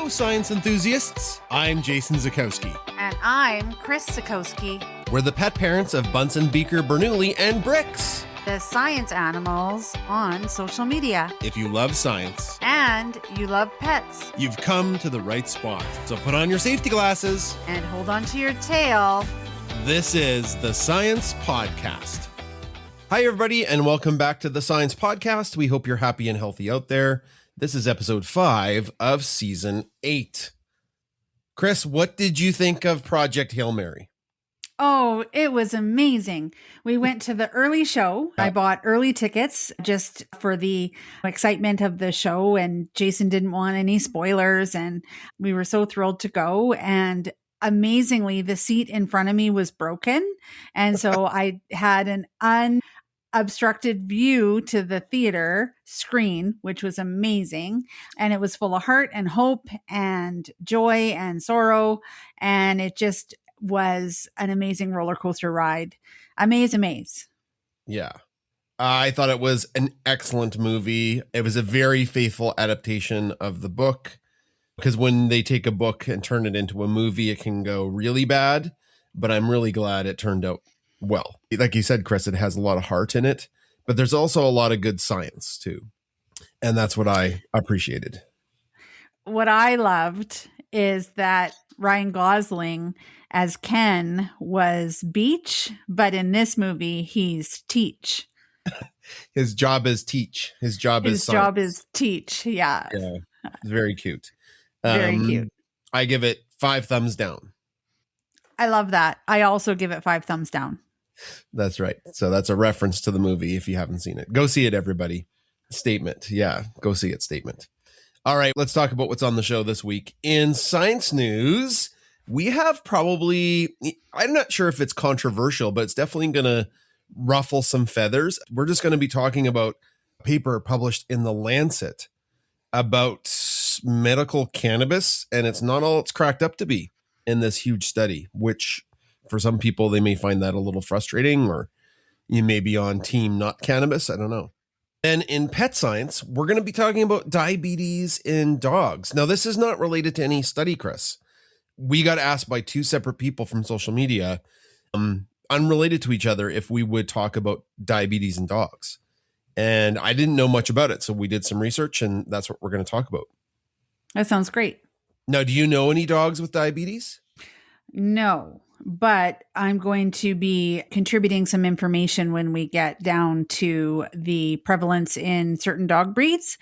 Hello, science enthusiasts. I'm Jason Zakowski. And I'm Chris Zakowski. We're the pet parents of Bunsen, Beaker, Bernoulli, and Bricks. The science animals on social media. If you love science and you love pets, you've come to the right spot. So put on your safety glasses and hold on to your tail. This is the Science Podcast. Hi, everybody, and welcome back to the Science Podcast. We hope you're happy and healthy out there. This is episode 5 of season 8. Chris, what did you think of Project Hail Mary? Oh, it was amazing. We went to the early show. I bought early tickets just for the excitement of the show, and Jason didn't want any spoilers, and we were so thrilled to go. And amazingly, the seat in front of me was broken. And so I had an unobstructed view to the theater screen, which was amazing. And it was full of heart and hope and joy and sorrow. And it just was an amazing roller coaster ride. Amaze. Yeah. I thought it was an excellent movie. It was a very faithful adaptation of the book, because when they take a book and turn it into a movie, it can go really bad, but I'm really glad it turned out well. Like you said, Chris, it has a lot of heart in it, but there's also a lot of good science too. And that's what I appreciated. What I loved is that Ryan Gosling as Ken was Beach, but in this movie, he's Teach. His job is teach. His job is teach. Yeah. Yeah. It's very cute. Very cute. I give it 5 thumbs down. I love that. I also give it 5 thumbs down. That's right. So that's a reference to the movie if you haven't seen it. Go see it, everybody. Statement. Yeah, go see it. Statement. All right, let's talk about what's on the show this week. In science news, we have probably, I'm not sure if it's controversial, but it's definitely going to ruffle some feathers. We're just going to be talking about a paper published in the Lancet about medical cannabis, and it's not all it's cracked up to be in this huge study, which for some people, they may find that a little frustrating, or you may be on team not cannabis. I don't know. And in pet science, we're going to be talking about diabetes in dogs. Now, this is not related to any study, Chris. We got asked by 2 separate people from social media, unrelated to each other, if we would talk about diabetes in dogs. And I didn't know much about it, so we did some research, and that's what we're going to talk about. That sounds great. Now, do you know any dogs with diabetes? No, but I'm going to be contributing some information when we get down to the prevalence in certain dog breeds,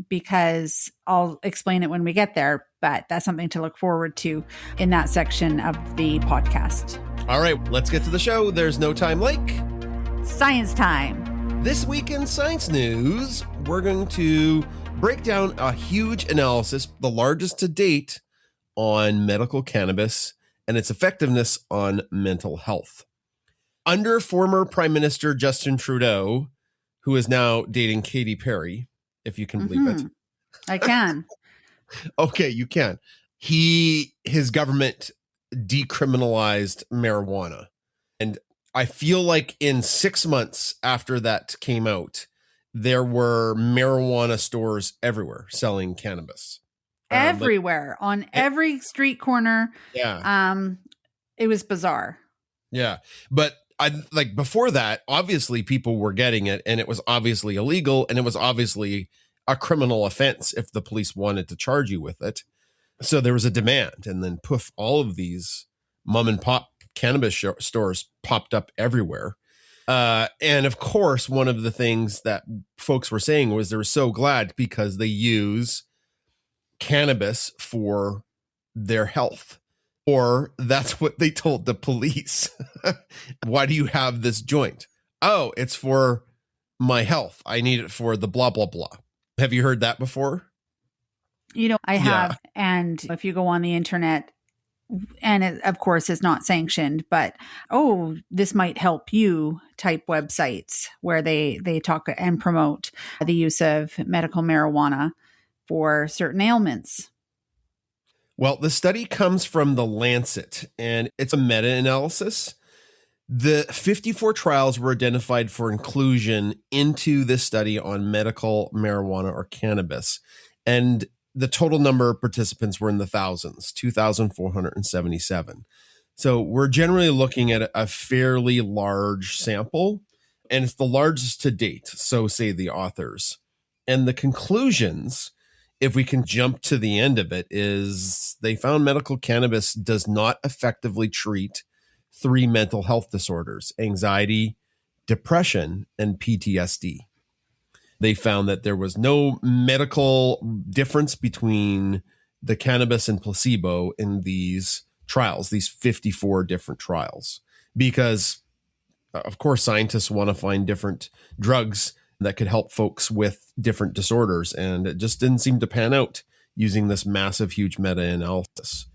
because I'll explain it when we get there, but that's something to look forward to in that section of the podcast. All right, let's get to the show. There's no time like science time. This week in science news, we're going to break down a huge analysis, the largest to date, on medical cannabis and its effectiveness on mental health. Under former Prime Minister Justin Trudeau, who is now dating Katy Perry, if you can believe it. I can. Okay, you can. His government decriminalized marijuana. And I feel like in 6 months after that came out, there were marijuana stores everywhere selling cannabis. Everywhere, on every street corner. Yeah. It was bizarre. Yeah. But before that, obviously people were getting it, and it was obviously illegal, and it was obviously a criminal offense if the police wanted to charge you with it. So there was a demand, and then poof, all of these mom and pop cannabis stores popped up everywhere. And of course, one of the things that folks were saying was they were so glad because they use cannabis for their health, or that's what they told the police. Why do you have this joint? Oh, it's for my health. I need it for the blah, blah, blah. Have you heard that before? I have. Yeah. And if you go on the internet, and it, of course, is not sanctioned, but, this might help you type websites where they talk and promote the use of medical marijuana for certain ailments. Well, the study comes from the Lancet, and it's a meta-analysis. The 54 trials were identified for inclusion into this study on medical marijuana or cannabis. And the total number of participants were in the thousands, 2,477. So we're generally looking at a fairly large sample, and it's the largest to date, so say the authors. And the conclusions, if we can jump to the end of it, is they found medical cannabis does not effectively treat 3 mental health disorders: anxiety, depression, and PTSD. They found that there was no medical difference between the cannabis and placebo in these trials, these 54 different trials, because of course scientists want to find different drugs that could help folks with different disorders. And it just didn't seem to pan out using this massive, huge meta-analysis.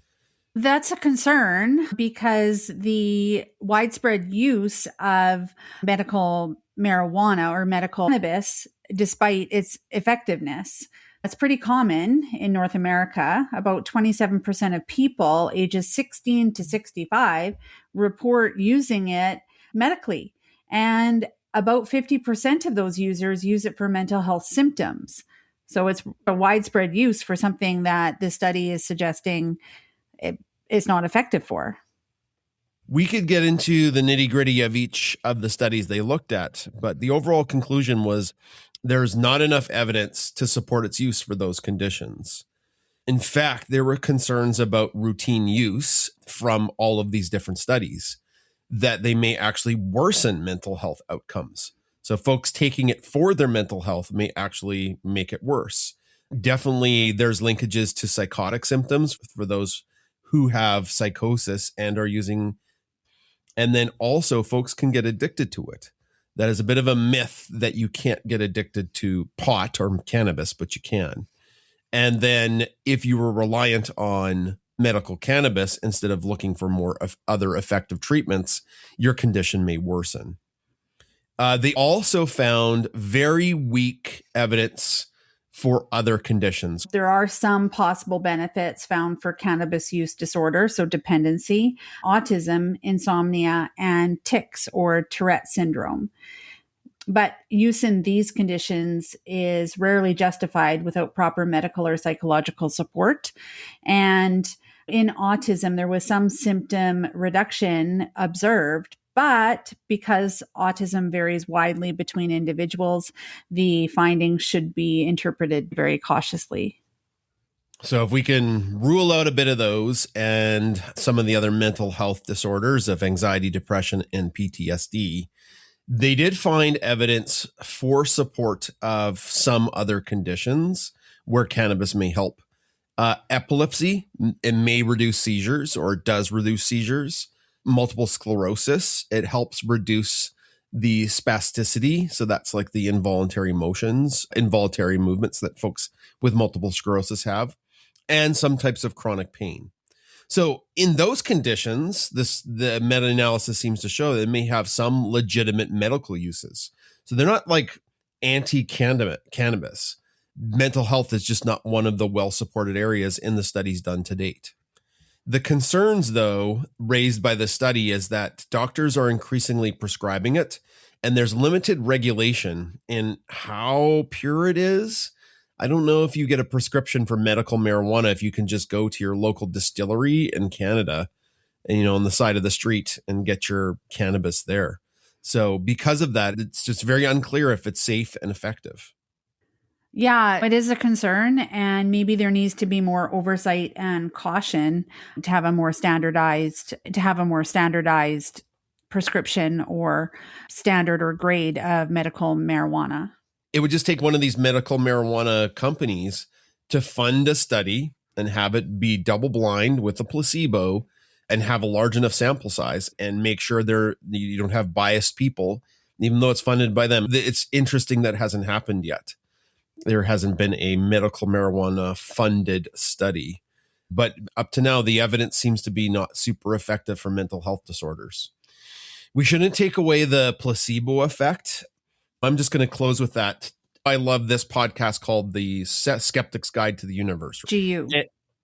That's a concern because the widespread use of medical marijuana or medical cannabis, despite its effectiveness, that's pretty common in North America. About 27% of people ages 16 to 65 report using it medically. And about 50% of those users use it for mental health symptoms. So it's a widespread use for something that the study is suggesting it is not effective for. We could get into the nitty gritty of each of the studies they looked at, but the overall conclusion was there's not enough evidence to support its use for those conditions. In fact, there were concerns about routine use from all of these different studies that they may actually worsen mental health outcomes. So folks taking it for their mental health may actually make it worse. Definitely there's linkages to psychotic symptoms for those who have psychosis and are using. And then also folks can get addicted to it. That is a bit of a myth that you can't get addicted to pot or cannabis, but you can. And then if you were reliant on medical cannabis instead of looking for more of other effective treatments, your condition may worsen. They also found very weak evidence for other conditions. There are some possible benefits found for cannabis use disorder, so dependency, autism, insomnia, and tics or Tourette syndrome. But use in these conditions is rarely justified without proper medical or psychological support. And in autism, there was some symptom reduction observed, but because autism varies widely between individuals, the findings should be interpreted very cautiously. So if we can rule out a bit of those and some of the other mental health disorders of anxiety, depression, and PTSD, they did find evidence for support of some other conditions where cannabis may help. Epilepsy, it may reduce seizures or it does reduce seizures. Multiple sclerosis, it helps reduce the spasticity. So that's like the involuntary motions, involuntary movements that folks with multiple sclerosis have, and some types of chronic pain. So in those conditions, the meta-analysis seems to show that it may have some legitimate medical uses. So they're not like anti-cannabis. Mental health is just not one of the well-supported areas in the studies done to date. The concerns, though, raised by the study is that doctors are increasingly prescribing it, and there's limited regulation in how pure it is. I don't know if you get a prescription for medical marijuana if you can just go to your local distillery in Canada and, on the side of the street and get your cannabis there. So because of that, it's just very unclear if it's safe and effective. Yeah, it is a concern, and maybe there needs to be more oversight and caution to have a more standardized prescription or standard or grade of medical marijuana. It would just take one of these medical marijuana companies to fund a study and have it be double blind with a placebo and have a large enough sample size and make sure you don't have biased people, even though it's funded by them. It's interesting that hasn't happened yet. There hasn't been a medical marijuana funded study, but up to now, the evidence seems to be not super effective for mental health disorders. We shouldn't take away the placebo effect. I'm just going to close with that. I love this podcast called The Skeptic's Guide to the Universe. GU.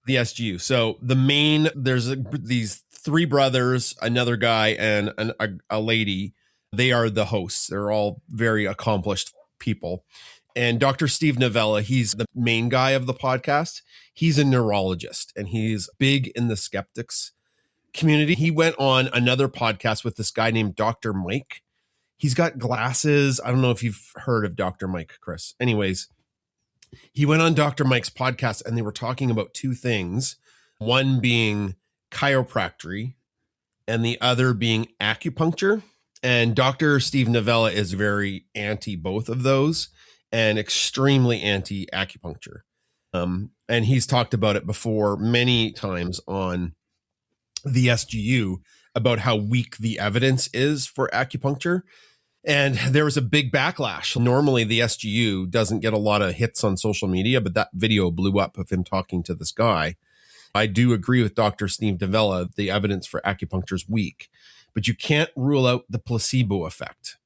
The SGU. So there's these 3 brothers, another guy, and a lady. They are the hosts. They're all very accomplished people. And Dr. Steve Novella, he's the main guy of the podcast. He's a neurologist and he's big in the skeptics community. He went on another podcast with this guy named Dr. Mike. He's got glasses. I don't know if you've heard of Dr. Mike, Chris. Anyways, he went on Dr. Mike's podcast and they were talking about two things. One being chiropractic and the other being acupuncture. And Dr. Steve Novella is very anti both of those and extremely anti acupuncture. And he's talked about it before many times on the SGU about how weak the evidence is for acupuncture. And there was a big backlash. Normally the SGU doesn't get a lot of hits on social media, but that video blew up of him talking to this guy. I do agree with Dr. Steve Novella. The evidence for acupuncture is weak, but you can't rule out the placebo effect.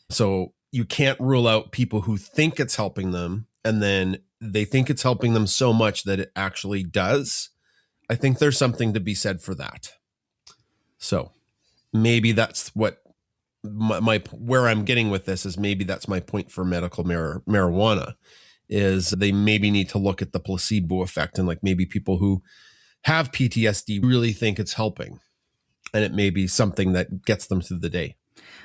So you can't rule out people who think it's helping them and then they think it's helping them so much that it actually does. I think there's something to be said for that. So maybe that's what my where I'm getting with this is maybe that's my point for medical marijuana is they maybe need to look at the placebo effect and like maybe people who have PTSD really think it's helping and it may be something that gets them through the day.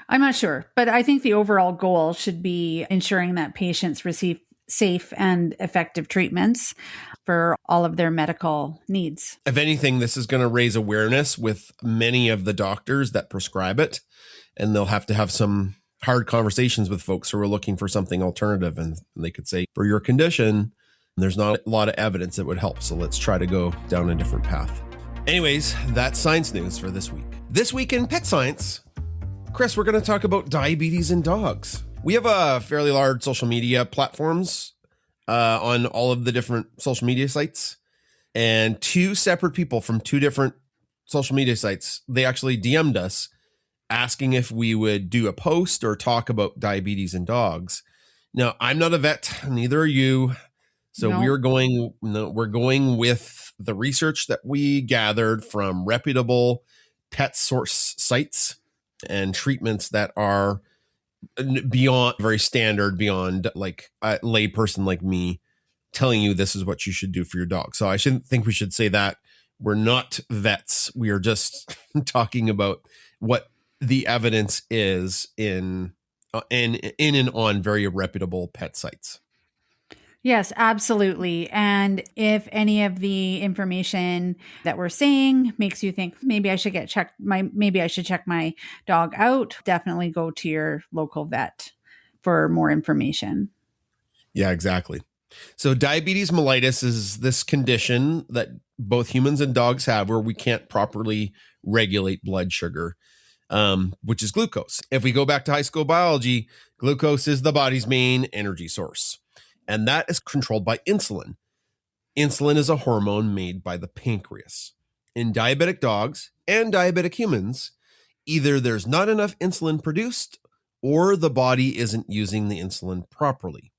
I'm not sure, but I think the overall goal should be ensuring that patients receive safe and effective treatments for all of their medical needs. If anything, this is going to raise awareness with many of the doctors that prescribe it, and they'll have to have some hard conversations with folks who are looking for something alternative. And they could say, for your condition, there's not a lot of evidence that would help. So let's try to go down a different path. Anyways, that's science news for this week. This week in pet science, Chris, we're going to talk about diabetes in dogs. We have a fairly large social media platforms on all of the different social media sites, and two separate people from two different social media sites, they actually DM'd us asking if we would do a post or talk about diabetes in dogs. Now, I'm not a vet, neither are you. So No. we're going with the research that we gathered from reputable pet source sites and treatments that are beyond very standard, beyond like a lay person like me telling you this is what you should do for your dog. So I shouldn't think we should say that. We're not vets. We are just talking about what the evidence is in and on very reputable pet sites. Yes, absolutely. And if any of the information that we're saying makes you think maybe I should check my dog out, definitely go to your local vet for more information. Yeah, exactly. So diabetes mellitus is this condition that both humans and dogs have where we can't properly regulate blood sugar, which is glucose. If we go back to high school biology, glucose is the body's main energy source. And that is controlled by insulin. Insulin is a hormone made by the pancreas. In diabetic dogs and diabetic humans, either there's not enough insulin produced or the body isn't using the insulin properly.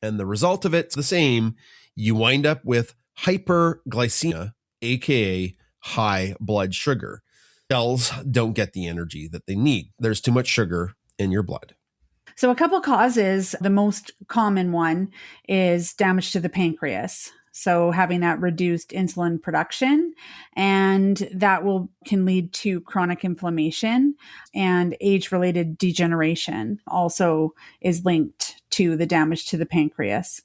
And the result of it's the same. You wind up with hyperglycemia, aka high blood sugar. Cells don't get the energy that they need. There's too much sugar in your blood. So a couple causes, the most common one is damage to the pancreas. So having that reduced insulin production, and that can lead to chronic inflammation, and age-related degeneration also is linked to the damage to the pancreas.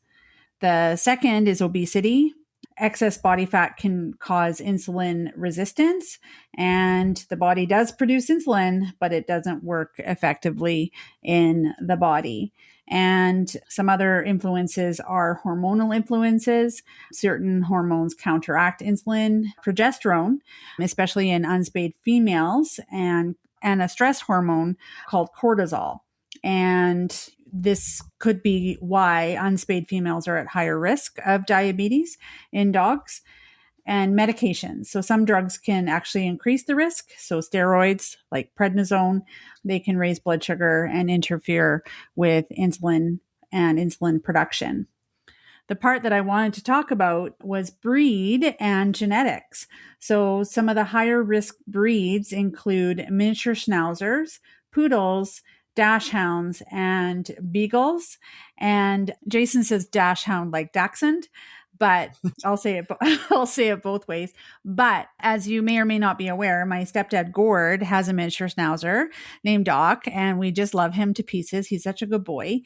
The second is obesity. Excess body fat can cause insulin resistance, and the body does produce insulin, but it doesn't work effectively in the body. And some other influences are hormonal influences. Certain hormones counteract insulin. Progesterone, especially in unspayed females, and a stress hormone called cortisol. And this could be why unspayed females are at higher risk of diabetes in dogs. And medications. So some drugs can actually increase the risk. So steroids like prednisone, they can raise blood sugar and interfere with insulin and insulin production. The part that I wanted to talk about was breed and genetics. So some of the higher risk breeds include miniature schnauzers, poodles, dash hounds and beagles. And Jason says dash hound like dachshund, but I'll say it. I'll say it both ways. But as you may or may not be aware, my stepdad Gord has a miniature schnauzer named Doc, and we just love him to pieces. He's such a good boy.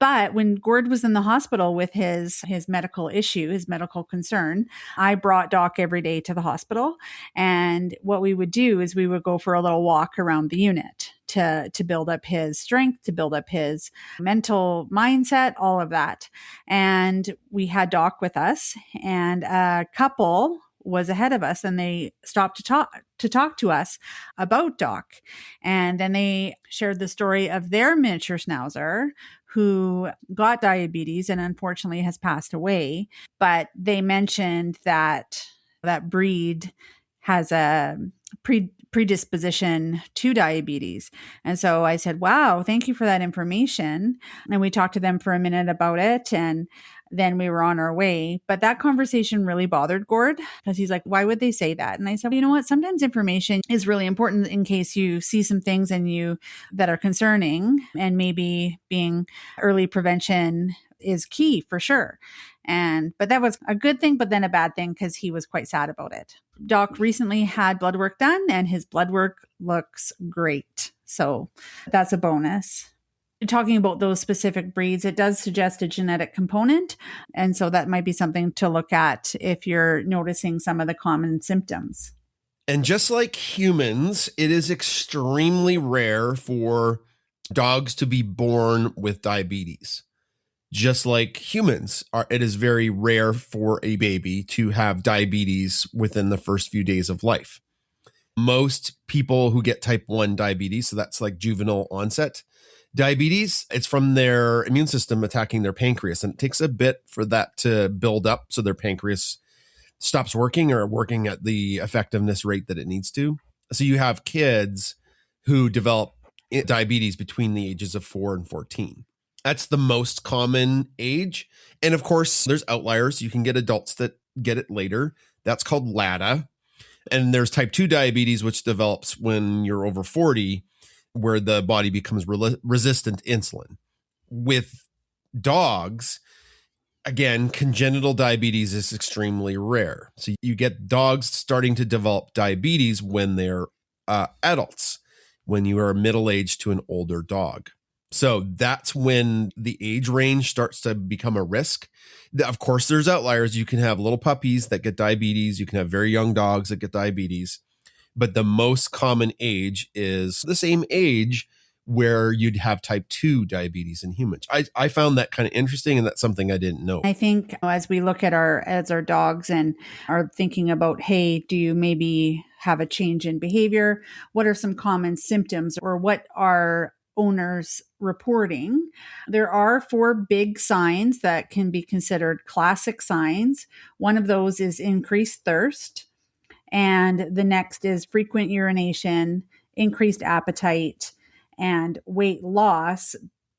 But when Gord was in the hospital with his medical issue, his medical concern, I brought Doc every day to the hospital. And what we would do is we would go for a little walk around the unit to build up his strength, to build up his mental mindset, all of that. And we had Doc with us, and a couple was ahead of us, and they stopped to talk to us about Doc. And then they shared the story of their miniature schnauzer who got diabetes and unfortunately has passed away. But they mentioned that that breed has a predisposition to diabetes. And so I said, wow, thank you for that information. And we talked to them for a minute about it. And then we were on our way. But that conversation really bothered Gord because he's like, why would they say that? And I said, you know what? Sometimes information is really important in case you see some things that are concerning, and maybe being early prevention is key for sure. But that was a good thing, but then a bad thing because he was quite sad about it. Doc recently had blood work done, and his blood work looks great. So that's a bonus. Talking about those specific breeds, it does suggest a genetic component. And so that might be something to look at if you're noticing some of the common symptoms. And just like humans, it is extremely rare for dogs to be born with diabetes. Just like humans, it is very rare for a baby to have diabetes within the first few days of life. Most people who get type 1 diabetes, so that's like juvenile onset diabetes, it's from their immune system attacking their pancreas. And it takes a bit for that to build up so their pancreas stops working or working at the effectiveness rate that it needs to. So you have kids who develop diabetes between the ages of 4 and 14. That's the most common age. And of course, there's outliers. You can get adults that get it later. That's called LADA. And there's type 2 diabetes, which develops when you're over 40, where the body becomes resistant to insulin. With dogs, again, congenital diabetes is extremely rare. So you get dogs starting to develop diabetes when they're adults, when you are middle-aged to an older dog. So that's when the age range starts to become a risk. Of course, there's outliers. You can have little puppies that get diabetes. You can have very young dogs that get diabetes. But the most common age is the same age where you'd have type 2 diabetes in humans. I found that kind of interesting, and that's something I didn't know. I think as we look at our dogs and are thinking about, hey, do you maybe have a change in behavior? What are some common symptoms, or what are owners reporting? There are 4 big signs that can be considered classic signs. One of those is increased thirst. And the next is frequent urination, increased appetite, and weight loss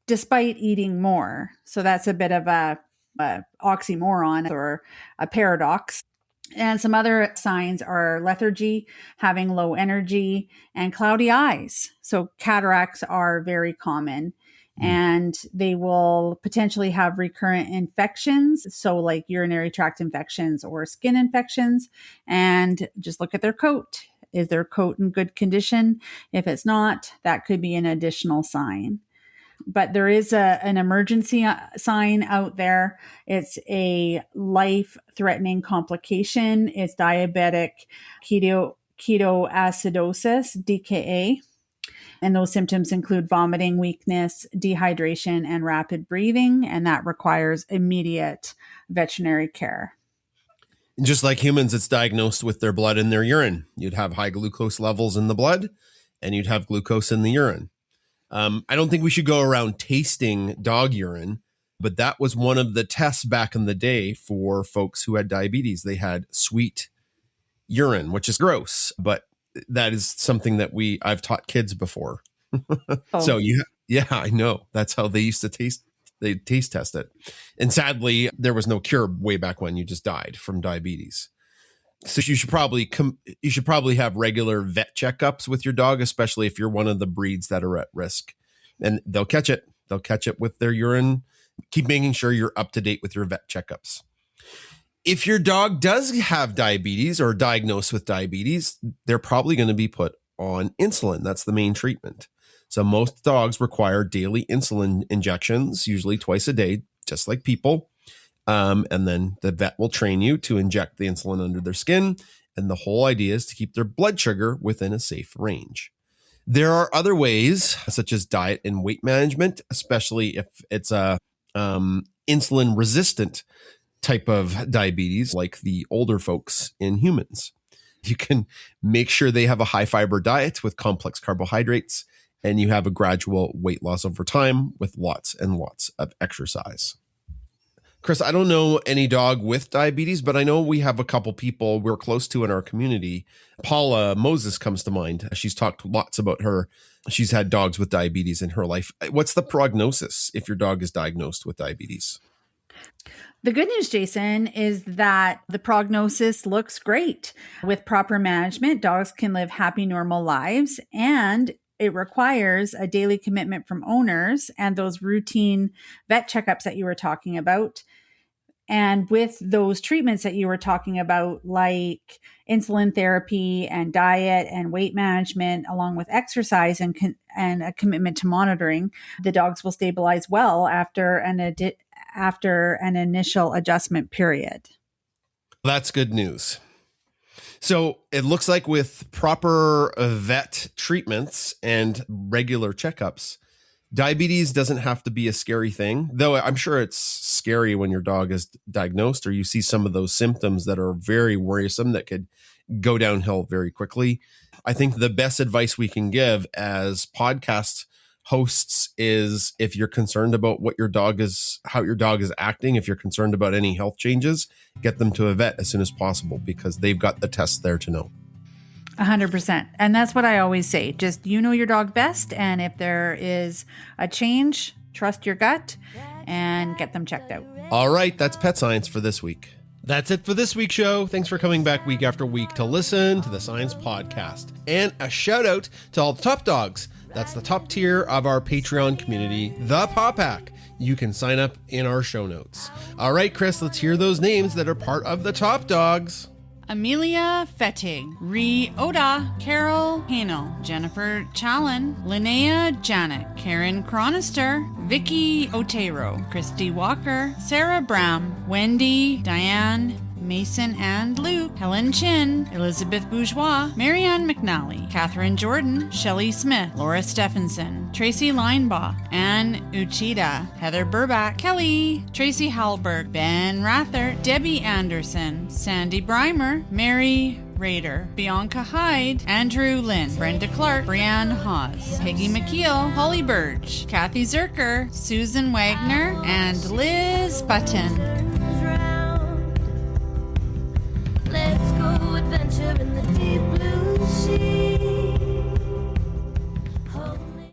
despite eating more. So that's a bit of a oxymoron or a paradox. And some other signs are lethargy, having low energy, and cloudy eyes. So cataracts are very common. And they will potentially have recurrent infections. So like urinary tract infections or skin infections. And just look at their coat. Is their coat in good condition? If it's not, that could be an additional sign. But there is an emergency sign out there. It's a life-threatening complication. It's diabetic ketoacidosis, DKA. And those symptoms include vomiting, weakness, dehydration, and rapid breathing. And that requires immediate veterinary care. Just like humans, it's diagnosed with their blood and their urine. You'd have high glucose levels in the blood, and you'd have glucose in the urine. I don't think we should go around tasting dog urine, but that was one of the tests back in the day for folks who had diabetes. They had sweet urine, which is gross, but that is something that I've taught kids before. Oh. So I know that's how they used to taste. They taste test it. And sadly, there was no cure way back when. You just died from diabetes. So you should probably have regular vet checkups with your dog, especially if you're one of the breeds that are at risk. And they'll catch it. They'll catch it with their urine. Keep making sure you're up to date with your vet checkups. If your dog does have diabetes or diagnosed with diabetes, they're probably going to be put on insulin. That's the main treatment. So most dogs require daily insulin injections, usually twice a day, just like people. And then the vet will train you to inject the insulin under their skin. And the whole idea is to keep their blood sugar within a safe range. There are other ways, such as diet and weight management, especially if it's a insulin resistant type of diabetes, like the older folks in humans. You can make sure they have a high fiber diet with complex carbohydrates, and you have a gradual weight loss over time with lots and lots of exercise. Chris, I don't know any dog with diabetes, but I know we have a couple people we're close to in our community. Paula Moses comes to mind. She's talked lots about her. She's had dogs with diabetes in her life. What's the prognosis if your dog is diagnosed with diabetes? The good news, Jason, is that the prognosis looks great. With proper management, dogs can live happy, normal lives, and it requires a daily commitment from owners and those routine vet checkups that you were talking about. And with those treatments that you were talking about, like insulin therapy and diet and weight management, along with exercise and a commitment to monitoring, the dogs will stabilize well after an initial adjustment period. That's good news. So it looks like with proper vet treatments and regular checkups, diabetes doesn't have to be a scary thing, though I'm sure it's scary when your dog is diagnosed or you see some of those symptoms that are very worrisome that could go downhill very quickly. I think the best advice we can give as podcast hosts is if you're concerned about how your dog is acting, if you're concerned about any health changes, get them to a vet as soon as possible because they've got the tests there to know. 100%. And that's what I always say. Just, you know your dog best. And if there is a change, trust your gut and get them checked out. All right. That's Pet Science for this week. That's it for this week's show. Thanks for coming back week after week to listen to the Science Podcast. And a shout out to all the top dogs. That's the top tier of our Patreon community, the Paw Pack. You can sign up in our show notes. All right, Chris, let's hear those names that are part of the top dogs. Amelia Fettig, Ree Oda, Carol Hanel, Jennifer Challen, Linnea Janik, Karen Cronister, Vicky Otero, Christy Walker, Sarah Bram, Wendy, Diane, Mason and Luke, Helen Chin, Elizabeth Bourgeois, Marianne McNally, Catherine Jordan, Shelley Smith, Laura Stephenson, Tracy Leinbach, Anne Uchida, Heather Burback, Kelly, Tracy Halberg, Ben Rather, Debbie Anderson, Sandy Breimer, Mary Rader, Bianca Hyde, Andrew Lynn, Brenda Clark, Brianne Hawes, Peggy McKeel, Holly Burge, Kathy Zerker, Susan Wagner, and Liz Button.